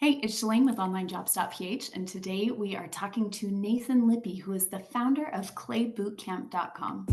Hey, it's Shalane with Onlinejobs.ph, and today we are talking to Nathan Lippi, who is the founder of Bootcamp.com.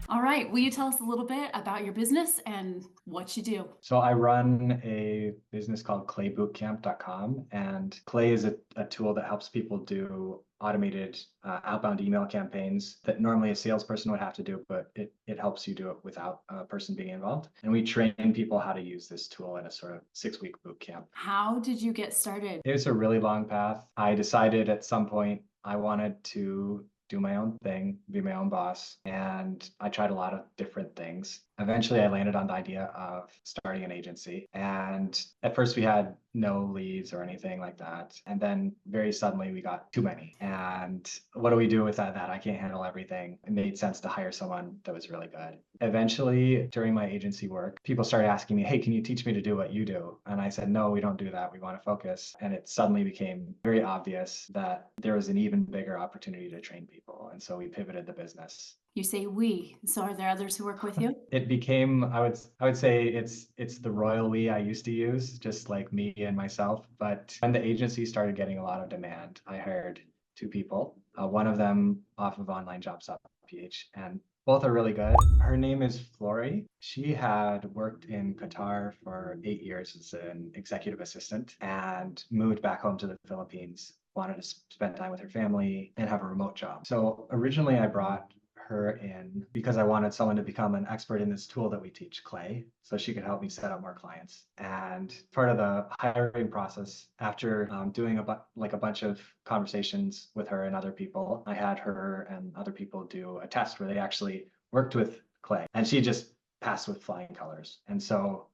All right, will you tell us a little bit about your business and what you do? So I run a business called Bootcamp.com, and Clay is a tool that helps people do automated outbound email campaigns that normally a salesperson would have to do, but it helps you do it without a person being involved. And we train people how to use this tool in a sort of 6-week boot camp. How did you get started? It was a really long path. I decided at some point I wanted to do my own thing, be my own boss. And I tried a lot of different things. Eventually, I landed on the idea of starting an agency. And at first, we had no leads or anything like that. And then very suddenly, we got too many. And what do we do with that? I can't handle everything. It made sense to hire someone that was really good. Eventually, during my agency work, people started asking me, hey, can you teach me to do what you do? And I said, no, we don't do that. We want to focus. And it suddenly became very obvious that there was an even bigger opportunity to train people. And so we pivoted the business. You say we, so are there others who work with you? It became, I would say it's the royal we I used to use, just like me and myself. But when the agency started getting a lot of demand, I hired 2 people, one of them off of Onlinejobs.ph, and both are really good. Her name is Flori. She had worked in Qatar for 8 years as an executive assistant and moved back home to the Philippines, wanted to spend time with her family and have a remote job. So originally I brought her in because I wanted someone to become an expert in this tool that we teach, Clay, so she could help me set up more clients. And part of the hiring process, after doing a bunch of conversations with her and other people, I had her and other people do a test where they actually worked with Clay, and she just passed with flying colors. And so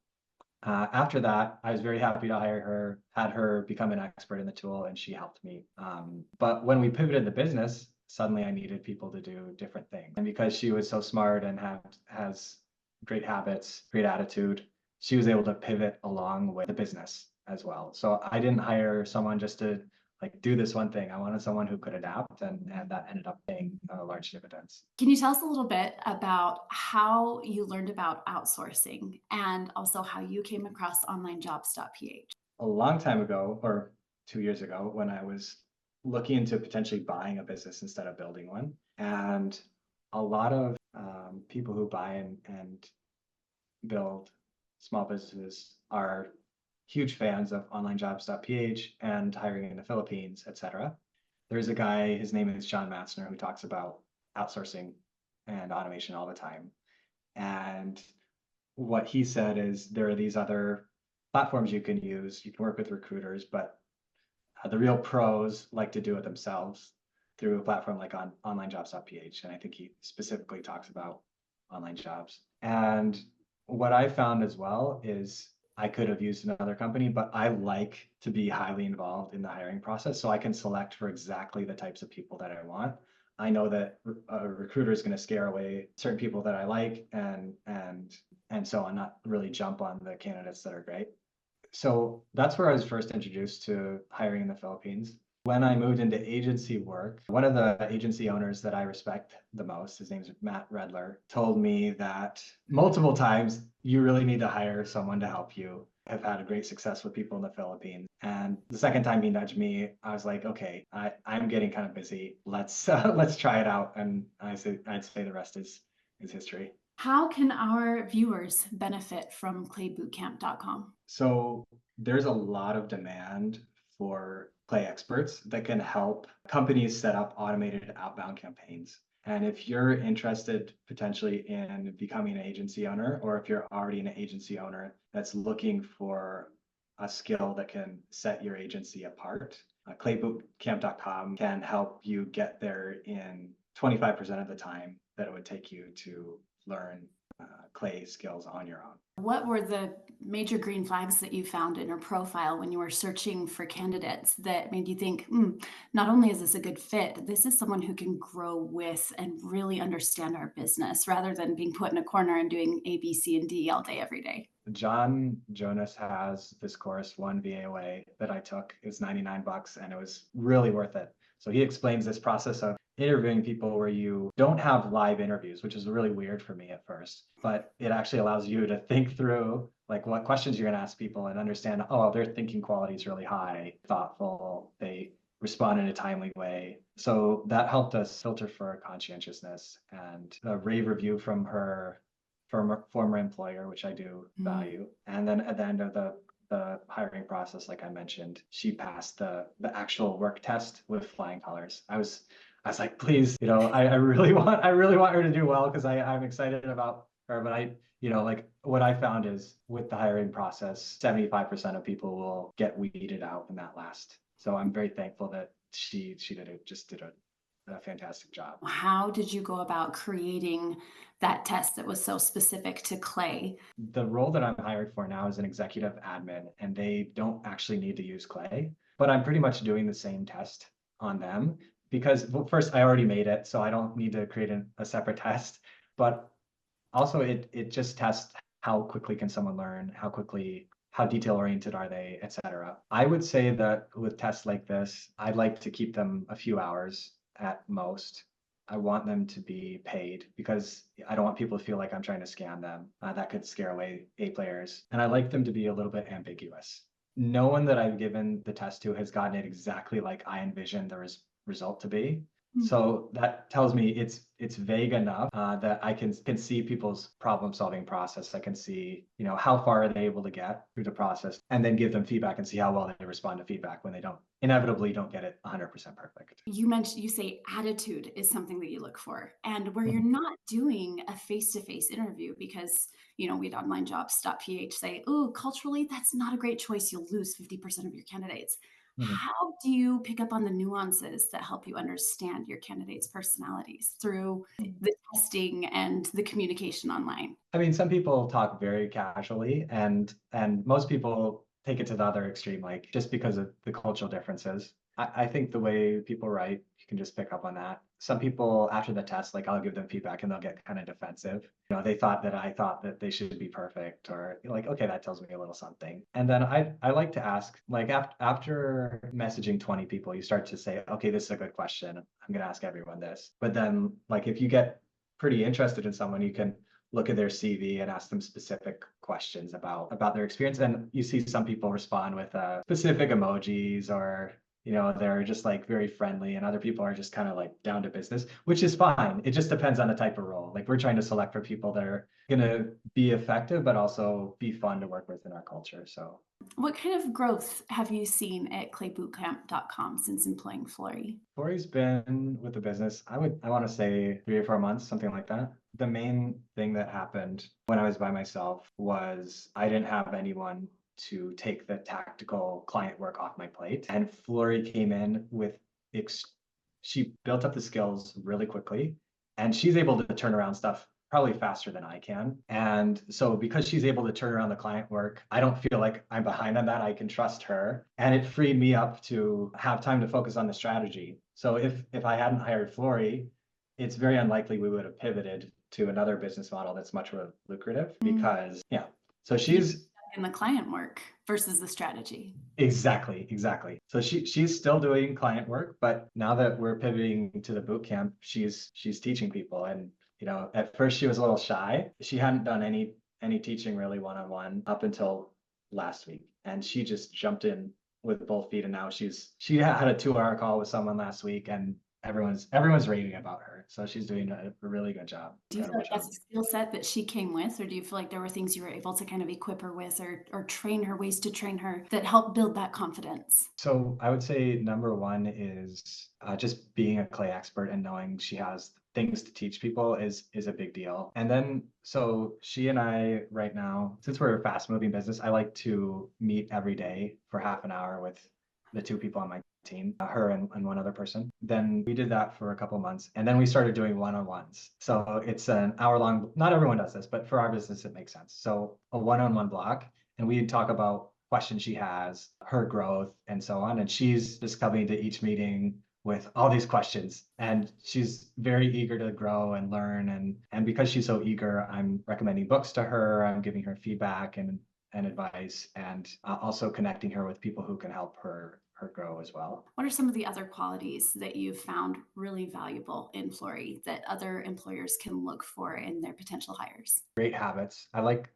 after that, I was very happy to hire her, had her become an expert in the tool, and she helped me. But when we pivoted the business, suddenly I needed people to do different things. And because she was so smart and has great habits, great attitude, she was able to pivot along with the business as well. So I didn't hire someone just to do this one thing. I wanted someone who could adapt, and that ended up paying large dividends. Can you tell us a little bit about how you learned about outsourcing and also how you came across Onlinejobs.ph? A long time ago, or 2 years ago, when I was looking into potentially buying a business instead of building one. And a lot of people who buy and build small businesses are huge fans of Onlinejobs.ph and hiring in the Philippines, etc. There's a guy, his name is John Matzner, who talks about outsourcing and automation all the time. And what he said is there are these other platforms you can use. You can work with recruiters, but the real pros like to do it themselves through a platform like Onlinejobs.ph. And I think he specifically talks about online jobs. And what I found as well is I could have used another company, but I like to be highly involved in the hiring process so I can select for exactly the types of people that I want. I know that a recruiter is going to scare away certain people that I like, and so I'm not really jump on the candidates that are great. So that's where I was first introduced to hiring in the Philippines. When I moved into agency work, one of the agency owners that I respect the most, his name's Matt Redler, told me that multiple times you really need to hire someone to help you. I've had a great success with people in the Philippines. And the second time he nudged me, I was like, okay, I'm getting kind of busy. Let's try it out. And I'd say the rest is history. How can our viewers benefit from Bootcamp.com? So there's a lot of demand for Clay experts that can help companies set up automated outbound campaigns. And if you're interested potentially in becoming an agency owner, or if you're already an agency owner that's looking for a skill that can set your agency apart, Bootcamp.com can help you get there in 25% of the time that it would take you to learn Clay skills on your own. What were the major green flags that you found in her profile when you were searching for candidates that made you think, not only is this a good fit, this is someone who can grow with and really understand our business rather than being put in a corner and doing A, B, C, and D all day, every day? John Jonas has this course, One VA Way, that I took. It was $99 and it was really worth it. So he explains this process of interviewing people where you don't have live interviews, which is really weird for me at first, but it actually allows you to think through like what questions you're going to ask people and understand, oh, their thinking quality is really high, thoughtful, they respond in a timely way. So that helped us filter for conscientiousness, and a rave review from her former employer, which I do value. And then at the end of the hiring process, like I mentioned, she passed the actual work test with flying colors. I was like, please, I really want her to do well because I'm excited about her. But like what I found is with the hiring process, 75% of people will get weeded out in that last. So I'm very thankful that she did a fantastic job. How did you go about creating that test that was so specific to clay? The role that I'm hired for now is an executive admin, and they don't actually need to use clay, but I'm pretty much doing the same test on them because, well, first I already made it, so I don't need to create a separate test. But also it just tests how quickly can someone learn, how detail oriented are they, etc. I would say that with tests like this, I'd like to keep them a few hours at most. I want them to be paid because I don't want people to feel like I'm trying to scam them. That could scare away A players. And I like them to be a little bit ambiguous. No one that I've given the test to has gotten it exactly like I envisioned the result to be. So that tells me it's vague enough that I can see people's problem solving process. I can see, how far are they able to get through the process, and then give them feedback and see how well they respond to feedback when they inevitably don't get it 100% perfect. You say attitude is something that you look for, and where you're not doing a face-to-face interview because, we at Onlinejobs.ph say, oh, culturally, that's not a great choice. You'll lose 50% of your candidates. Mhm. How do you pick up on the nuances that help you understand your candidates' personalities through the testing and the communication online? I mean, some people talk very casually, and most people take it to the other extreme, like just because of the cultural differences. I think the way people write, you can just pick up on that. Some people after the test, like I'll give them feedback and they'll get kind of defensive. They thought that I thought that they should be perfect, or like, okay, that tells me a little something. And then I like to ask, like after messaging 20 people, you start to say, okay, this is a good question. I'm gonna ask everyone this. But then like if you get pretty interested in someone, you can look at their CV and ask them specific questions about their experience. And you see some people respond with specific emojis, or they're just like very friendly, and other people are just kind of like down to business, which is fine. It just depends on the type of role. Like we're trying to select for people that are going to be effective but also be fun to work with in our culture. So What kind of growth have you seen at claybootcamp.com since employing Flory? Flory's been with the business, I want to say 3 or 4 months, something like that. The main thing that happened when I was by myself was I didn't have anyone to take the tactical client work off my plate. And Flory came in with, she built up the skills really quickly, and she's able to turn around stuff probably faster than I can. And so because she's able to turn around the client work, I don't feel like I'm behind on that. I can trust her. And it freed me up to have time to focus on the strategy. So if I hadn't hired Flory, it's very unlikely we would have pivoted to another business model that's much more lucrative because yeah. So she's in the client work versus the strategy. Exactly. So she's still doing client work, but now that we're pivoting to the boot camp, she's teaching people. And at first she was a little shy. She hadn't done any teaching really one-on-one up until last week, and she just jumped in with both feet. And now she had a 2-hour call with someone last week, and everyone's raving about her. So she's doing a really good job. Do you feel like that's a skill set that she came with, or do you feel like there were things you were able to kind of equip her with, or train her, ways to train her that help build that confidence? So I would say number one is just being a clay expert and knowing she has things to teach people is a big deal. And then so she and I right now, since we're a fast moving business, I like to meet every day for half an hour with the 2 people on my team, her and one other person. Then we did that for a couple months, and then we started doing one-on-ones. So it's an hour long. Not everyone does this, but for our business it makes sense. So a one-on-one block, and we talk about questions she has, her growth, and so on. And she's just coming to each meeting with all these questions, and she's very eager to grow and learn. And because she's so eager, I'm recommending books to her. I'm giving her feedback and advice, and also connecting her with people who can help her her grow as well. What are some of the other qualities that you've found really valuable in Flory that other employers can look for in their potential hires? Great habits. I like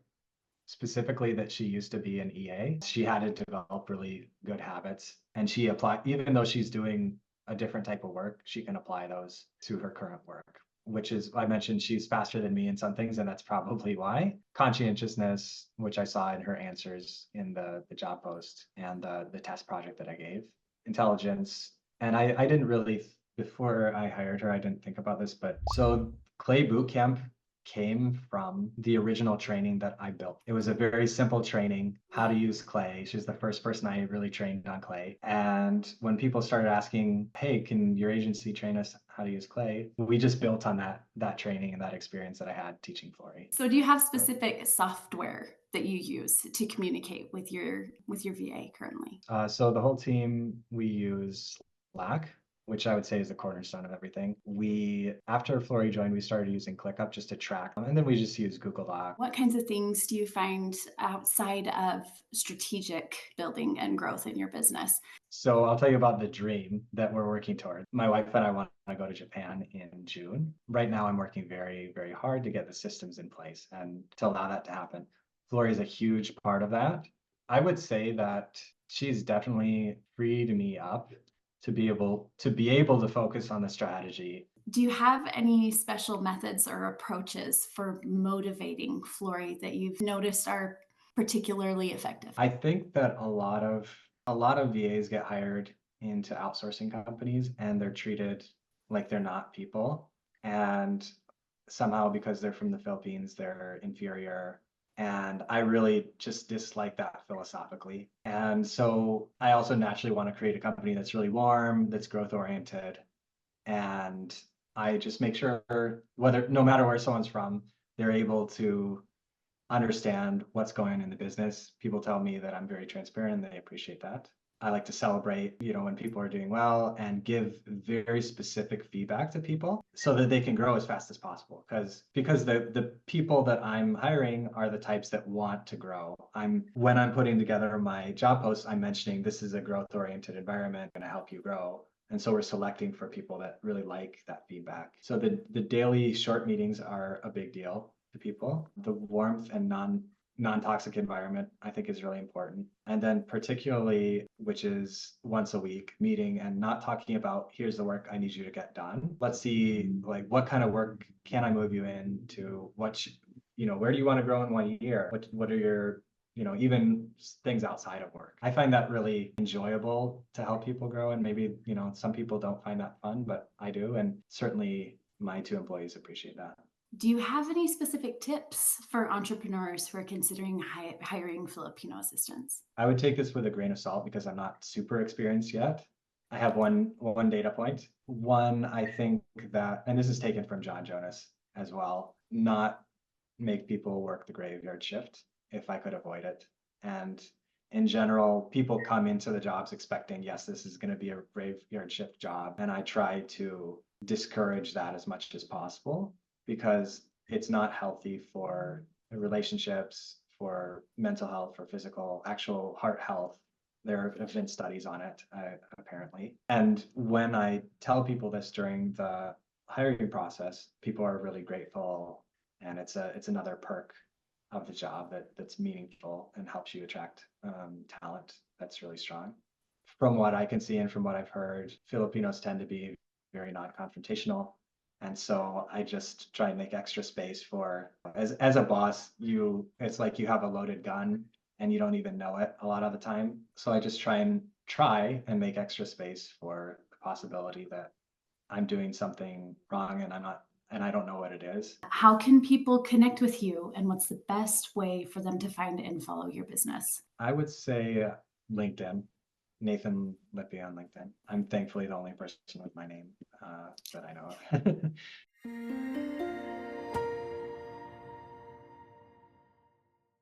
specifically that she used to be an EA. She had to develop really good habits, and she applied, even though she's doing a different type of work, she can apply those to her current work, which is, I mentioned she's faster than me in some things, and that's probably why. Conscientiousness, which I saw in her answers in the job post and the test project that I gave. Intelligence. And I didn't really, before I hired her, I didn't think about this, but so Clay Bootcamp came from the original training that I built. It was a very simple training, how to use Clay. She's the first person I really trained on Clay. And when people started asking, hey, can your agency train us how to use Clay? We just built on that training and that experience that I had teaching Flory. So do you have specific software that you use to communicate with your VA currently? So the whole team, we use Slack, which I would say is the cornerstone of everything. After Flory joined, we started using ClickUp just to track, and then we just use Google Doc. What kinds of things do you find outside of strategic building and growth in your business? So I'll tell you about the dream that we're working toward. My wife and I want to go to Japan in June. Right now, I'm working very, very hard to get the systems in place and to allow that to happen. Flory is a huge part of that. I would say that she's definitely freed me up to be able to focus on the strategy. Do you have any special methods or approaches for motivating Flory that you've noticed are particularly effective? I think that a lot of VAs get hired into outsourcing companies and they're treated like they're not people. And somehow because they're from the Philippines, they're inferior. And I really just dislike that philosophically. And so I also naturally want to create a company that's really warm, that's growth oriented. And I just make sure no matter where someone's from, they're able to understand what's going on in the business. People tell me that I'm very transparent and they appreciate that. I like to celebrate, when people are doing well and give very specific feedback to people so that they can grow as fast as possible. Because the people that I'm hiring are the types that want to grow. When I'm putting together my job posts, I'm mentioning this is a growth-oriented environment going to help you grow. And so we're selecting for people that really like that feedback. So the daily short meetings are a big deal to people. The warmth and non-toxic environment, I think, is really important. And then particularly, which is once a week meeting and not talking about here's the work I need you to get done. Let's see, like, what kind of work can I move you into? Where do you want to grow in 1 year? What are your, even things outside of work? I find that really enjoyable to help people grow. And maybe, some people don't find that fun, but I do. And certainly my two employees appreciate that. Do you have any specific tips for entrepreneurs who are considering hiring Filipino assistants? I would take this with a grain of salt because I'm not super experienced yet. I have one data point. One, I think that, and this is taken from John Jonas as well, not make people work the graveyard shift if I could avoid it. And in general, people come into the jobs expecting, yes, this is going to be a graveyard shift job. And I try to discourage that as much as possible because it's not healthy for relationships, for mental health, for physical, actual heart health. There have been studies on it, apparently. And when I tell people this during the hiring process, people are really grateful. And it's another perk of the job that's meaningful and helps you attract talent that's really strong. From what I can see and from what I've heard, Filipinos tend to be very non-confrontational. And so I just try and make extra space for, as a boss, it's like you have a loaded gun and you don't even know it a lot of the time. So I just try and make extra space for the possibility that I'm doing something wrong and I don't know what it is. How can people connect with you, and what's the best way for them to find and follow your business? I would say LinkedIn. Nathan Lippi on LinkedIn. I'm thankfully the only person with my name that I know of.